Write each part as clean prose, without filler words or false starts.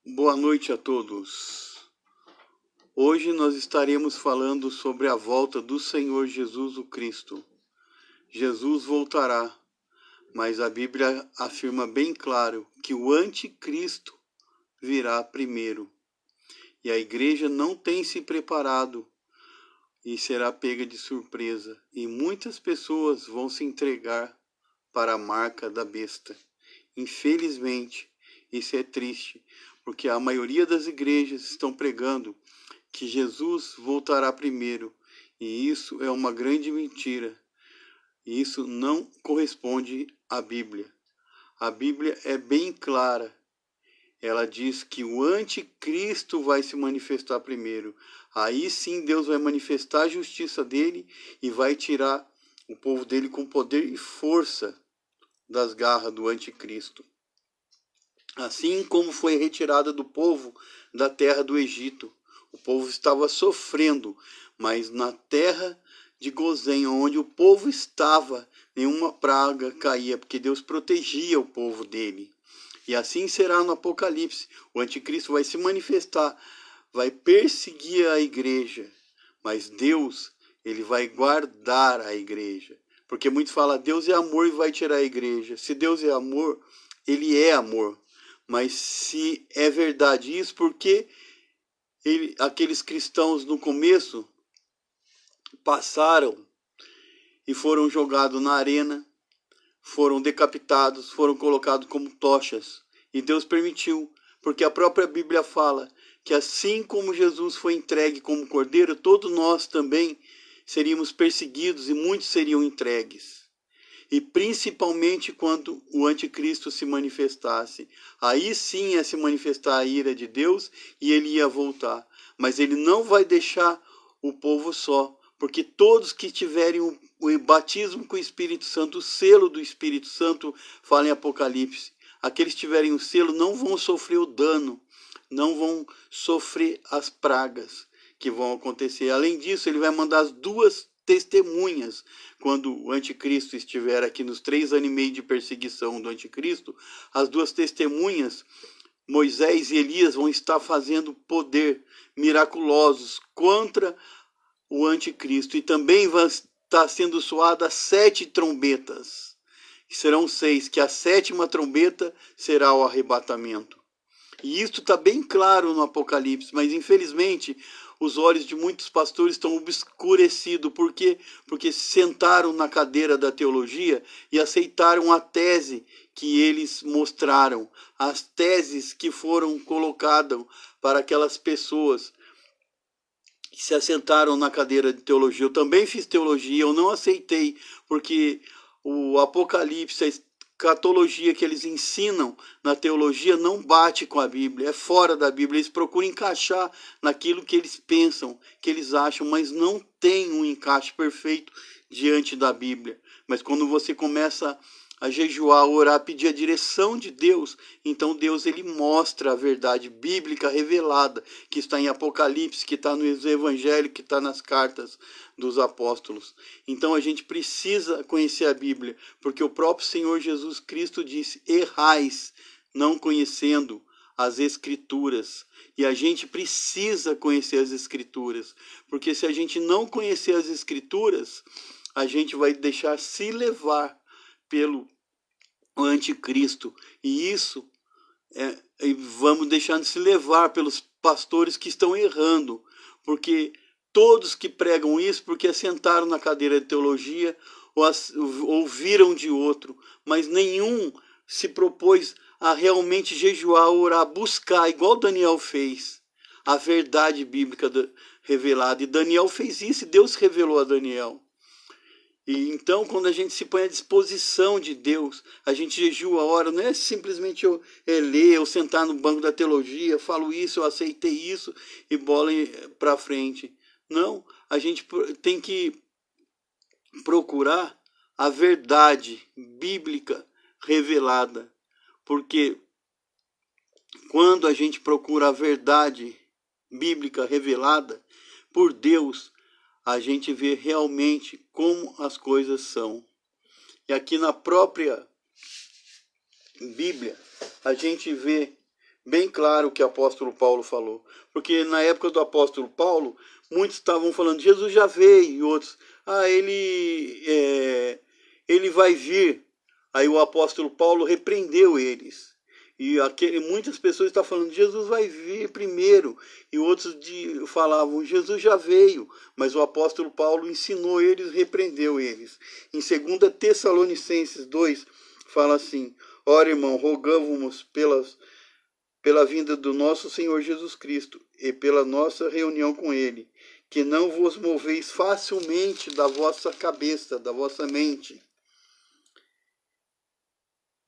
Boa noite a todos. Hoje nós estaremos falando sobre a volta do Senhor Jesus o Cristo. Jesus voltará, mas a Bíblia afirma bem claro que o anticristo virá primeiro. E a igreja não tem se preparado e será pega de surpresa. E muitas pessoas vão se entregar para a marca da besta. Infelizmente, isso é triste, porque a maioria das igrejas estão pregando que Jesus voltará primeiro, e isso é uma grande mentira. E isso não corresponde à Bíblia. A Bíblia é bem clara. Ela diz que o anticristo vai se manifestar primeiro. Aí sim Deus vai manifestar a justiça dele e vai tirar o povo dele com poder e força das garras do anticristo. Assim como foi retirada do povo da terra do Egito. O povo estava sofrendo, mas na terra de Gozém, onde o povo estava, nenhuma praga caía, porque Deus protegia o povo dele. E assim será no Apocalipse. O anticristo vai se manifestar, vai perseguir a igreja, mas Deus, ele vai guardar a igreja. Porque muitos falam, Deus é amor e vai tirar a igreja. Se Deus é amor, ele é amor. Mas se é verdade isso, por que aqueles cristãos no começo passaram e foram jogados na arena, foram decapitados, foram colocados como tochas? E Deus permitiu, porque a própria Bíblia fala que assim como Jesus foi entregue como cordeiro, todos nós também seríamos perseguidos e muitos seriam entregues. E principalmente quando o anticristo se manifestasse. Aí sim ia se manifestar a ira de Deus e ele ia voltar. Mas ele não vai deixar o povo só, porque todos que tiverem o batismo com o Espírito Santo, o selo do Espírito Santo, fala em Apocalipse, aqueles que tiverem o selo não vão sofrer o dano, não vão sofrer as pragas que vão acontecer. Além disso, ele vai mandar as duas testemunhas. Quando o anticristo estiver aqui nos 3 anos e meio de perseguição do anticristo, as duas testemunhas, Moisés e Elias, vão estar fazendo poder miraculosos contra o anticristo. E também vão estar sendo soadas 7 trombetas. Serão 6, que a 7ª trombeta será o arrebatamento. E isso está bem claro no Apocalipse, mas infelizmente os olhos de muitos pastores estão obscurecidos. Por quê? Porque sentaram na cadeira da teologia e aceitaram a tese que eles mostraram, as teses que foram colocadas para aquelas pessoas que se assentaram na cadeira de teologia. Eu também fiz teologia, eu não aceitei, porque o Apocalipse, a escatologia que eles ensinam na teologia não bate com a Bíblia, é fora da Bíblia. Eles procuram encaixar naquilo que eles pensam, que eles acham, mas não tem um encaixe perfeito diante da Bíblia. Mas quando você começa a jejuar, orar, pedir a direção de Deus, então Deus ele mostra a verdade bíblica revelada, que está em Apocalipse, que está no Evangelho, que está nas cartas dos apóstolos. Então a gente precisa conhecer a Bíblia, porque o próprio Senhor Jesus Cristo disse, errais não conhecendo as Escrituras. E a gente precisa conhecer as Escrituras, porque se a gente não conhecer as Escrituras, a gente vai deixar se levar pelo anticristo, e isso vamos deixar de se levar pelos pastores que estão errando, porque todos que pregam isso, porque assentaram na cadeira de teologia ou ouviram de outro, mas nenhum se propôs a realmente jejuar, orar, buscar, igual Daniel fez, a verdade bíblica revelada. E Daniel fez isso, e Deus revelou a Daniel. E então, quando a gente se põe à disposição de Deus, a gente jejua a hora, não é simplesmente eu ler, eu sentar no banco da teologia, falo isso, eu aceitei isso e bola para frente. Não, a gente tem que procurar a verdade bíblica revelada, porque quando a gente procura a verdade bíblica revelada por Deus, a gente vê realmente como as coisas são. E aqui na própria Bíblia, a gente vê bem claro o que o apóstolo Paulo falou. Porque na época do apóstolo Paulo, muitos estavam falando, Jesus já veio, e outros, ele vai vir. Aí o apóstolo Paulo repreendeu eles. E muitas pessoas estão falando, Jesus vai vir primeiro. E outros falavam, Jesus já veio. Mas o apóstolo Paulo ensinou eles, repreendeu eles. Em 2 Tessalonicenses 2, fala assim, ora, irmão, rogamos-vos pela vinda do nosso Senhor Jesus Cristo e pela nossa reunião com Ele, que não vos moveis facilmente da vossa cabeça, da vossa mente,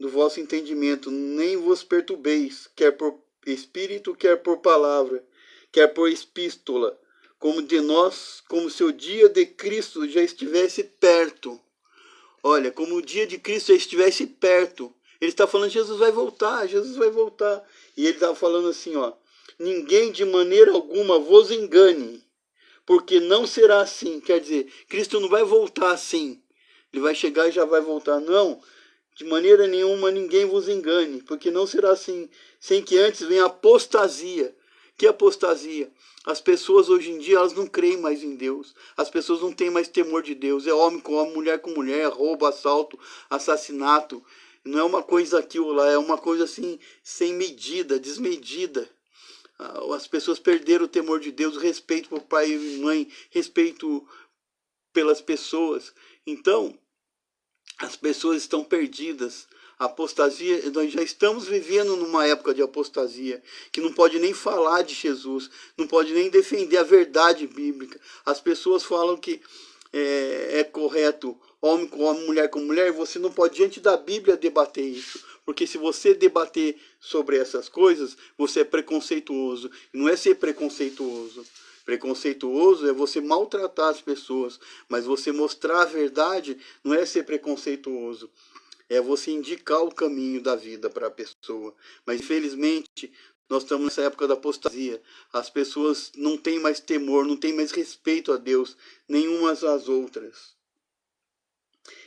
do vosso entendimento, nem vos perturbeis, quer por espírito, quer por palavra, quer por epístola, como se o dia de Cristo já estivesse perto. Olha, como o dia de Cristo já estivesse perto. Ele está falando, Jesus vai voltar, Jesus vai voltar. E ele estava falando assim, ó, ninguém de maneira alguma vos engane, porque não será assim. Quer dizer, Cristo não vai voltar assim. Ele vai chegar e já vai voltar. Não, de maneira nenhuma ninguém vos engane, porque não será assim, sem que antes venha apostasia. Que apostasia? As pessoas hoje em dia, elas não creem mais em Deus. As pessoas não têm mais temor de Deus. É homem com homem, mulher com mulher, roubo, assalto, assassinato. Não é uma coisa aquilo lá, é uma coisa assim, sem medida, desmedida. As pessoas perderam o temor de Deus, o respeito por pai e mãe, respeito pelas pessoas. Então, as pessoas estão perdidas. A apostasia, nós já estamos vivendo numa época de apostasia, que não pode nem falar de Jesus, não pode nem defender a verdade bíblica. As pessoas falam que é correto homem com homem, mulher com mulher, você não pode, diante da Bíblia, debater isso. Porque se você debater sobre essas coisas, você é preconceituoso. Não é ser preconceituoso. Preconceituoso é você maltratar as pessoas, mas você mostrar a verdade não é ser preconceituoso. É você indicar o caminho da vida para a pessoa. Mas, infelizmente, nós estamos nessa época da apostasia. As pessoas não têm mais temor, não têm mais respeito a Deus, nenhumas às outras.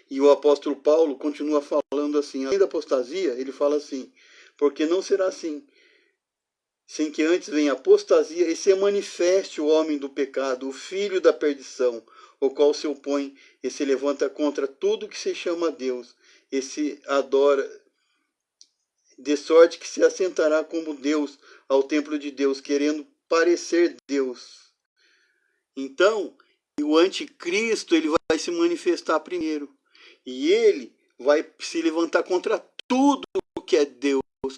E o apóstolo Paulo continua falando assim, além da apostasia, ele fala assim, porque não será assim, sem que antes venha apostasia e se manifeste o homem do pecado, o filho da perdição, o qual se opõe e se levanta contra tudo que se chama Deus, e se adora, de sorte que se assentará como Deus ao templo de Deus, querendo parecer Deus. Então, o anticristo ele vai se manifestar primeiro. E ele vai se levantar contra tudo o que é Deus. O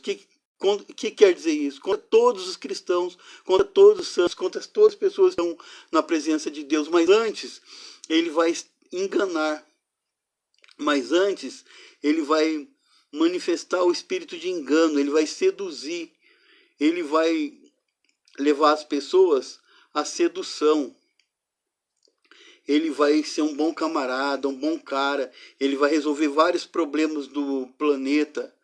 que quer dizer isso? Contra todos os cristãos, contra todos os santos, contra todas as pessoas que estão na presença de Deus. Mas antes, ele vai enganar. Mas antes, ele vai manifestar o espírito de engano, ele vai seduzir, ele vai levar as pessoas à sedução. Ele vai ser um bom camarada, um bom cara, ele vai resolver vários problemas do planeta,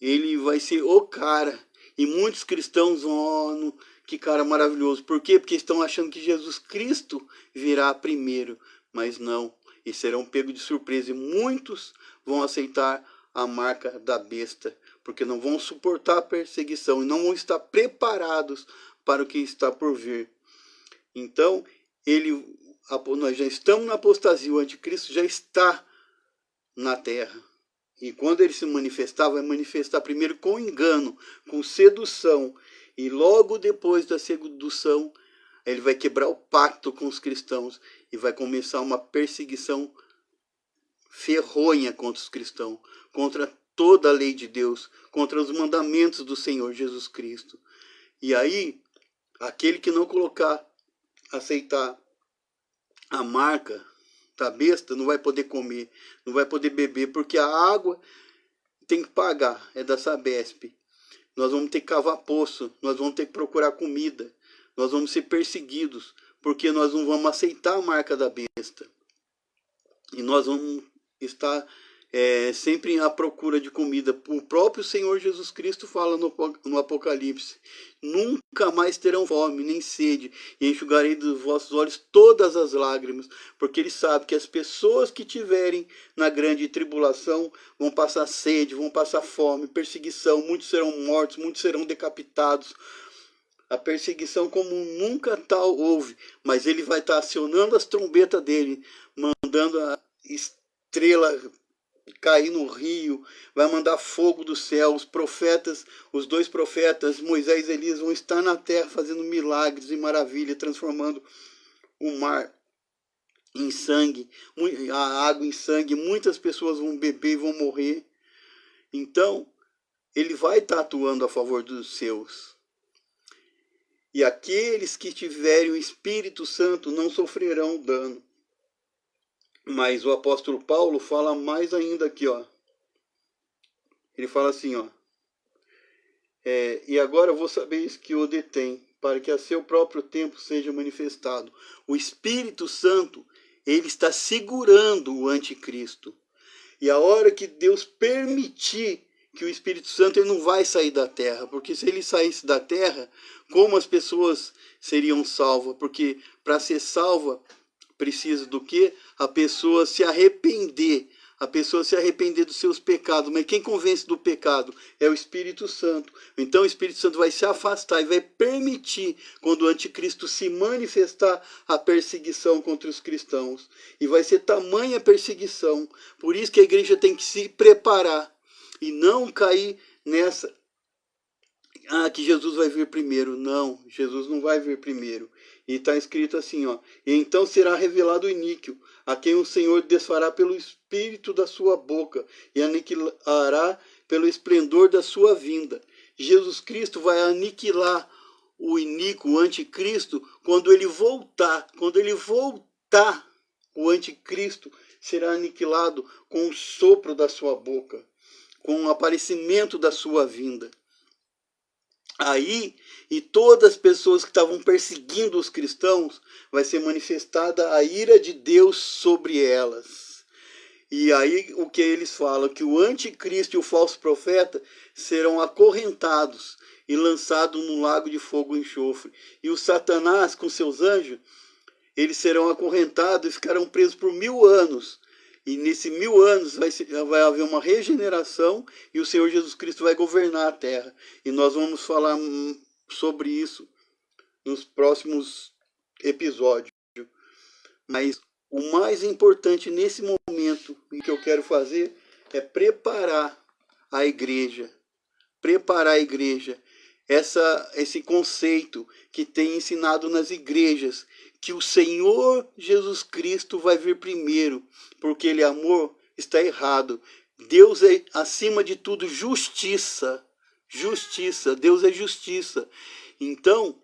ele vai ser o cara. E muitos cristãos vão, que cara maravilhoso. Por quê? Porque estão achando que Jesus Cristo virá primeiro, mas não, e serão pegos de surpresa. E muitos vão aceitar a marca da besta, porque não vão suportar a perseguição e não vão estar preparados para o que está por vir. Então, nós já estamos na apostasia, o anticristo já está na terra. E quando ele se manifestar, vai manifestar primeiro com engano, com sedução. E logo depois da sedução, ele vai quebrar o pacto com os cristãos e vai começar uma perseguição ferronha contra os cristãos, contra toda a lei de Deus, contra os mandamentos do Senhor Jesus Cristo. E aí, aquele que não aceitar a marca da besta, não vai poder comer, não vai poder beber, porque a água tem que pagar, é da Sabesp. Nós vamos ter que cavar poço, nós vamos ter que procurar comida, nós vamos ser perseguidos, porque nós não vamos aceitar a marca da besta. E nós vamos estar sempre à procura de comida. O próprio Senhor Jesus Cristo fala no Apocalipse: nunca mais terão fome nem sede, e enxugarei dos vossos olhos todas as lágrimas, porque ele sabe que as pessoas que tiverem na grande tribulação vão passar sede, vão passar fome, perseguição, muitos serão mortos, muitos serão decapitados. A perseguição como nunca tal houve, mas ele vai estar acionando as trombetas dele, mandando a estrela cair no rio, vai mandar fogo do céu. Os profetas, os 2 profetas, Moisés e Elias, vão estar na terra fazendo milagres e maravilhas, transformando o mar em sangue, a água em sangue. Muitas pessoas vão beber e vão morrer. Então, ele vai estar atuando a favor dos seus. E aqueles que tiverem o Espírito Santo não sofrerão dano. Mas o apóstolo Paulo fala mais ainda aqui, ó. Ele fala assim, ó. E agora vos sabeis que o detém, para que a seu próprio tempo seja manifestado. O Espírito Santo, ele está segurando o anticristo. E a hora que Deus permitir que o Espírito Santo, ele não vai sair da terra, porque se ele saísse da terra, como as pessoas seriam salvas? Porque para ser salva, precisa do quê? A pessoa se arrepender. A pessoa se arrepender dos seus pecados. Mas quem convence do pecado é o Espírito Santo. Então o Espírito Santo vai se afastar e vai permitir, quando o anticristo se manifestar, a perseguição contra os cristãos. E vai ser tamanha perseguição. Por isso que a igreja tem que se preparar e não cair nessa: que Jesus vai vir primeiro. Não, Jesus não vai vir primeiro. E está escrito assim, ó: e então será revelado o iníquo, a quem o Senhor desfará pelo espírito da sua boca, e aniquilará pelo esplendor da sua vinda. Jesus Cristo vai aniquilar o iníquo, o anticristo, quando ele voltar. Quando ele voltar, o anticristo será aniquilado com o sopro da sua boca, com o aparecimento da sua vinda. Aí, e todas as pessoas que estavam perseguindo os cristãos, vai ser manifestada a ira de Deus sobre elas. E aí o que eles falam? Que o anticristo e o falso profeta serão acorrentados e lançados no lago de fogo e enxofre. E o Satanás com seus anjos, eles serão acorrentados e ficarão presos por 1000 anos. E nesse 1000 anos vai haver uma regeneração e o Senhor Jesus Cristo vai governar a terra. E nós vamos falar sobre isso nos próximos episódios. Mas o mais importante nesse momento, e que eu quero fazer, é preparar a igreja. Preparar a igreja. Esse conceito que tem ensinado nas igrejas, que o Senhor Jesus Cristo vai vir primeiro, porque Ele é amor, está errado. Deus é, acima de tudo, justiça. Justiça. Deus é justiça. Então,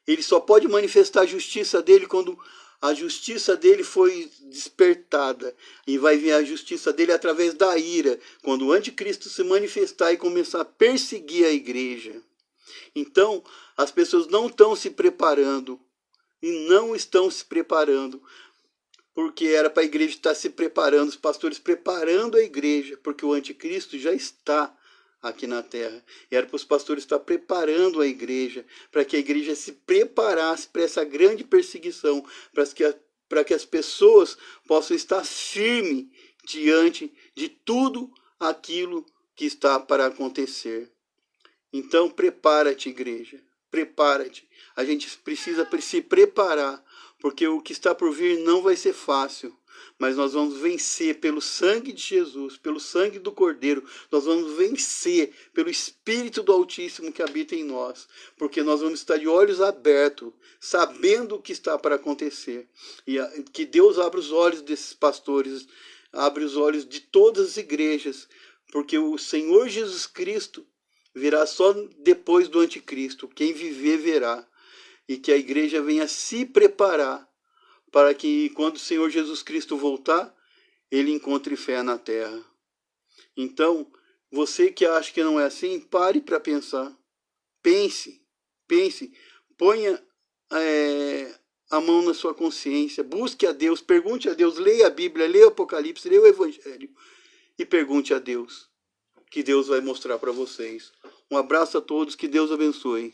Ele só pode manifestar a justiça dele quando a justiça dele foi despertada. E vai vir a justiça dele através da ira, quando o anticristo se manifestar e começar a perseguir a igreja. Então, as pessoas não estão se preparando. E não estão se preparando. Porque era para a igreja estar se preparando, os pastores preparando a igreja, porque o anticristo já está aqui na terra. E era para os pastores estar preparando a igreja, para que a igreja se preparasse para essa grande perseguição, para que as pessoas possam estar firmes diante de tudo aquilo que está para acontecer. Então, prepara-te, igreja. Prepara-te. A gente precisa se preparar, porque o que está por vir não vai ser fácil. Mas nós vamos vencer pelo sangue de Jesus, pelo sangue do Cordeiro. Nós vamos vencer pelo Espírito do Altíssimo que habita em nós. Porque nós vamos estar de olhos abertos, sabendo o que está para acontecer. E que Deus abra os olhos desses pastores, abre os olhos de todas as igrejas. Porque o Senhor Jesus Cristo virá só depois do anticristo. Quem viver, verá. E que a igreja venha se preparar para que, quando o Senhor Jesus Cristo voltar, ele encontre fé na terra. Então, você que acha que não é assim, pare para pensar. Pense. Ponha a mão na sua consciência. Busque a Deus, pergunte a Deus, leia a Bíblia, leia o Apocalipse, leia o Evangelho. e pergunte a Deus, que Deus vai mostrar para vocês. Um abraço a todos, que Deus abençoe.